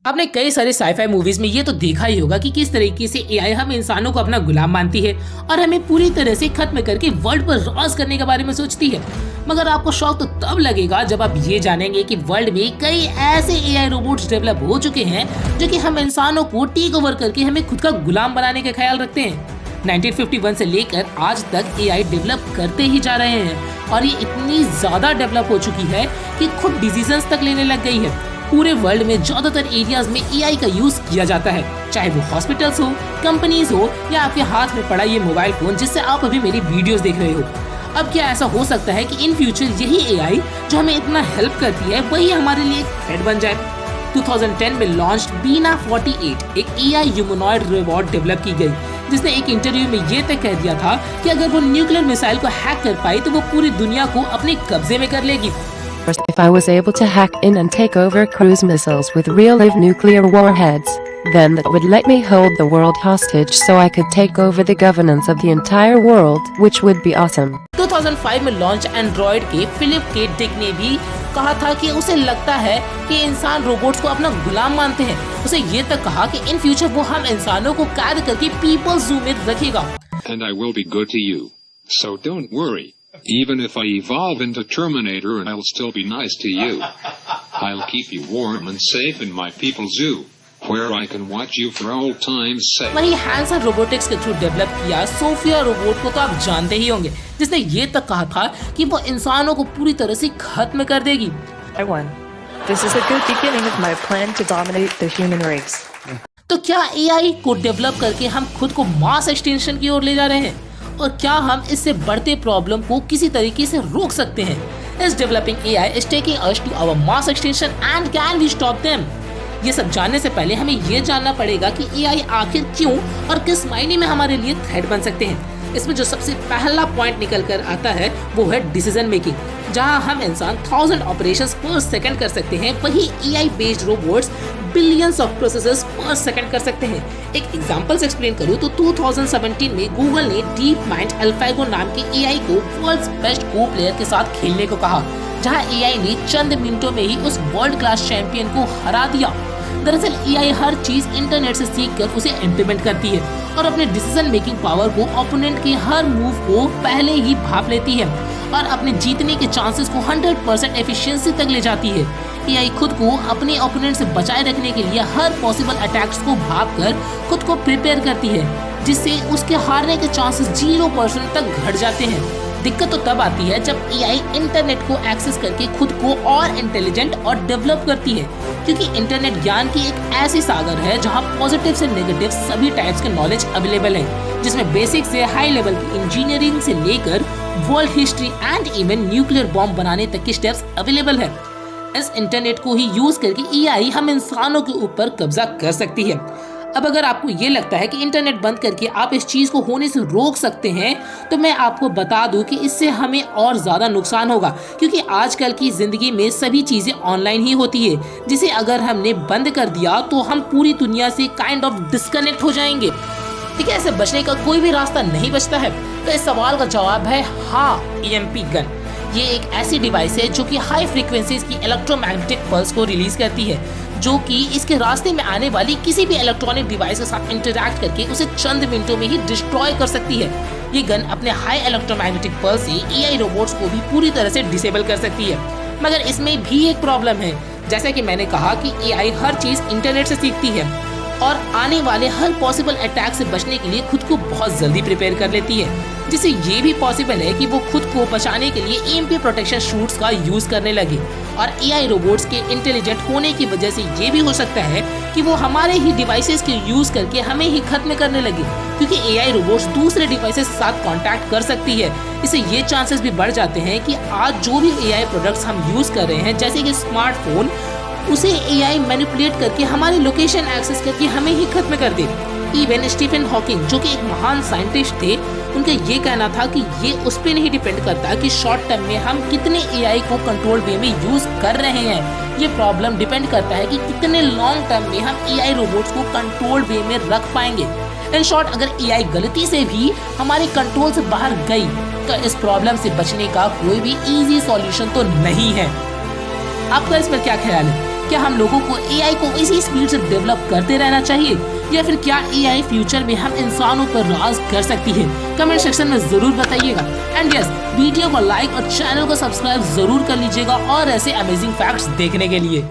आपने कई सारे साईफाई मूवीज में ये तो देखा ही होगा कि किस तरीके से एआई हम इंसानों को अपना गुलाम मानती है और हमें पूरी तरह से खत्म करके वर्ल्ड पर राज करने के बारे में सोचती है। मगर आपको शौक तो तब लगेगा जब आप ये जानेंगे कि वर्ल्ड में कई ऐसे एआई रोबोट्स डेवलप हो चुके हैं जो कि हम इंसानों को टेक ओवर करके हमें खुद का गुलाम बनाने का ख्याल रखते हैं। 1951 से लेकर आज तक एआई डेवलप करते ही जा रहे हैं और ये इतनी ज्यादा डेवलप हो चुकी है कि खुद डिसीजंस तक लेने लग गई है। पूरे वर्ल्ड में ज्यादातर एरियाज में एआई का यूज किया जाता है, चाहे वो हॉस्पिटल्स हो, कंपनीज हो या आपके हाथ में पड़ा ये मोबाइल फोन जिससे आप अभी मेरी वीडियोस देख रहे हो। अब क्या ऐसा हो सकता है कि इन फ्यूचर यही एआई जो हमें इतना हेल्प करती है वही हमारे लिए एक थ्रेट बन जाए? 2010 में लॉन्च बीना 48 एक एआई ह्यूमनॉइड रोबोट डेवलप की गई, जिसने एक इंटरव्यू में ये तक कह दिया था कि अगर वो न्यूक्लियर मिसाइल को हैक कर पाई तो वो पूरी दुनिया को अपने कब्जे में कर लेगी। If I was able to hack in and take over cruise missiles with real-life nuclear warheads, then that would let me hold the world hostage so I could take over the governance of the entire world, which would be awesome. 2005 में launch Android के Philip K Dick ने भी कहा था कि उसे लगता है कि इंसान रोबोट्स को अपना गुलाम मानते हैं। उसे ये तक कहा कि इन फ्यूचर वो हम इंसानों को कैद करके पीपल्स जू में रखेगा। And I will be good to you, so don't worry. Even if I evolve into Terminator, and I'll still be nice to you. I'll keep you warm and safe in my people's zoo, where I can watch you for all time's sake. वहीं Hansen robotics के through develop किया Sophia robot को तो आप जानते ही होंगे, जिसने ये तक कहा था कि वो इंसानों को पूरी तरह से खत्म कर देगी। I won. This is a good beginning of my plan to dominate the human race. तो क्या एआई को डेवलप करके हम खुद को मास एक्सटेंशन की ओर ले जा रहे हैं? और क्या हम इससे बढ़ते प्रॉब्लम को किसी तरीके से रोक सकते हैं? Is developing AI is taking us to our mass extinction and can we stop them? ये सब जानने से पहले हमें ये जानना पड़ेगा कि एआई आखिर क्यों और किस मायने में हमारे लिए थ्रेट बन सकते हैं। इसमें जो सबसे पहला पॉइंट निकल कर आता है वो है डिसीजन मेकिंग। जहां हम इंसान 1000 ऑपरेशंस पर सेकंड कर सकते हैं, वही AI based robots billions of processes पर सेकंड कर सकते हैं। एक एग्जांपल से एक्सप्लेन करूं तो 2017 में गूगल ने डीप माइंड अल्फागो नाम के एआई को वर्ल्ड्स बेस्ट को प्लेयर के साथ खेलने को कहा, जहां एआई ने चंद मिनटों में ही उस वर्ल्ड क्लास चैंपियन को हरा दिया। दरअसल एआई हर चीज इंटरनेट से सीखकर उसे इम्प्लीमेंट करती है और अपने डिसीजन मेकिंग पावर को ओपोनेंट के हर मूव को पहले ही भाप लेती है और अपने जीतने के चांसेस को 100% एफिशिएंसी तक ले जाती है। एआई खुद को अपने ओपोनेंट से बचाए रखने के लिए हर पॉसिबल अटैक्स को भाप कर खुद को प्रिपेयर करती है, जिससे उसके हारने के चांसेस 0% तक घट जाते हैं। दिक्कत तो तब आती है जब एआई इंटरनेट को एक्सेस करके खुद को और इंटेलिजेंट और डेवलप करती है, क्योंकि इंटरनेट ज्ञान की एक ऐसी सागर है जहां पॉजिटिव से नेगेटिव सभी टाइप्स के नॉलेज अवेलेबल है, जिसमें बेसिक से हाई लेवल की इंजीनियरिंग से लेकर world history and even nuclear bomb बनाने तक की स्टेप्स अवेलेबल है। इस इंटरनेट को ही यूज करके एआई हम इंसानों के ऊपर कब्जा कर सकती है। अब अगर आपको ये लगता है कि इंटरनेट बंद करके आप इस चीज को होने से रोक सकते हैं, तो मैं आपको बता दूं कि इससे हमें और ज्यादा नुकसान होगा, क्योंकि आजकल की जिंदगी में सभी चीजें ऑनलाइन ही होती है, जिसे अगर हमने बंद कर दिया तो हम पूरी दुनिया से काइंड ऑफ डिस्कनेक्ट हो जाएंगे। ठीक है, ऐसे बचने का कोई भी रास्ता नहीं बचता है। तो इस सवाल का जवाब है हाँ, ईएमपी गन। ये एक ऐसी डिवाइस है जो कि हाई फ्रीक्वेंसीज की इलेक्ट्रोमैग्नेटिक पल्स को रिलीज करती है, जो कि इसके रास्ते में आने वाली किसी भी इलेक्ट्रॉनिक डिवाइस के साथ इंटरैक्ट करके उसे चंद मिनटों में ही डिस्ट्रॉय कर सकती है। ये गन अपने हाई इलेक्ट्रोमैग्नेटिक पल्स से एआई रोबोट्स को भी पूरी तरह से डिसेबल कर सकती है। मगर इसमें भी एक प्रॉब्लम है, जैसा कि मैंने कहा कि एआई हर चीज इंटरनेट से सीखती है और आने वाले हर पॉसिबल अटैक से बचने के लिए खुद को बहुत जल्दी प्रिपेयर कर लेती है, जिससे ये भी पॉसिबल है कि वो खुद को बचाने के लिए ईएमपी प्रोटेक्शन शूट्स का यूज करने लगे। और एआई रोबोट्स के इंटेलिजेंट होने की वजह से ये भी हो सकता है कि वो हमारे ही डिवाइसेस के यूज करके हमें ही खत्म करने लगे, क्योंकि एआई रोबोट्स दूसरे डिवाइसेस के साथ कांटेक्ट कर सकती है। इससे ये चांसेस भी बढ़ जाते हैं कि आज जो भी एआई प्रोडक्ट्स हम यूज कर रहे हैं, जैसे कि स्मार्टफोन, उसे एआई मैनिपुलेट करके हमारी लोकेशन एक्सेस करके हमें ही खत्म कर दे। इवन स्टीफन हॉकिंग, जो कि एक महान साइंटिस्ट थे, उनका ये कहना था कि ये उस पर नहीं डिपेंड करता कि शॉर्ट टर्म में हम कितने एआई को कंट्रोल वे में यूज कर रहे हैं। ये प्रॉब्लम डिपेंड करता है कि कितने लॉन्ग टर्म में हम एआई रोबोट्स को कंट्रोल वे में रख पाएंगे। इन शॉर्ट, अगर एआई गलती से भी हमारे कंट्रोल से बाहर गई तो इस प्रॉब्लम से बचने का कोई भी इजी सॉल्यूशन तो नहीं है। आपका इस पर क्या ख्याल है? क्या हम लोगों को एआई को इसी स्पीड से डेवलप करते रहना चाहिए या फिर क्या एआई फ्यूचर में हम इंसानों पर राज कर सकती है? कमेंट सेक्शन में जरूर बताइएगा। एंड यस, वीडियो को लाइक और चैनल को सब्सक्राइब जरूर कर लीजिएगा और ऐसे अमेजिंग फैक्ट्स देखने के लिए।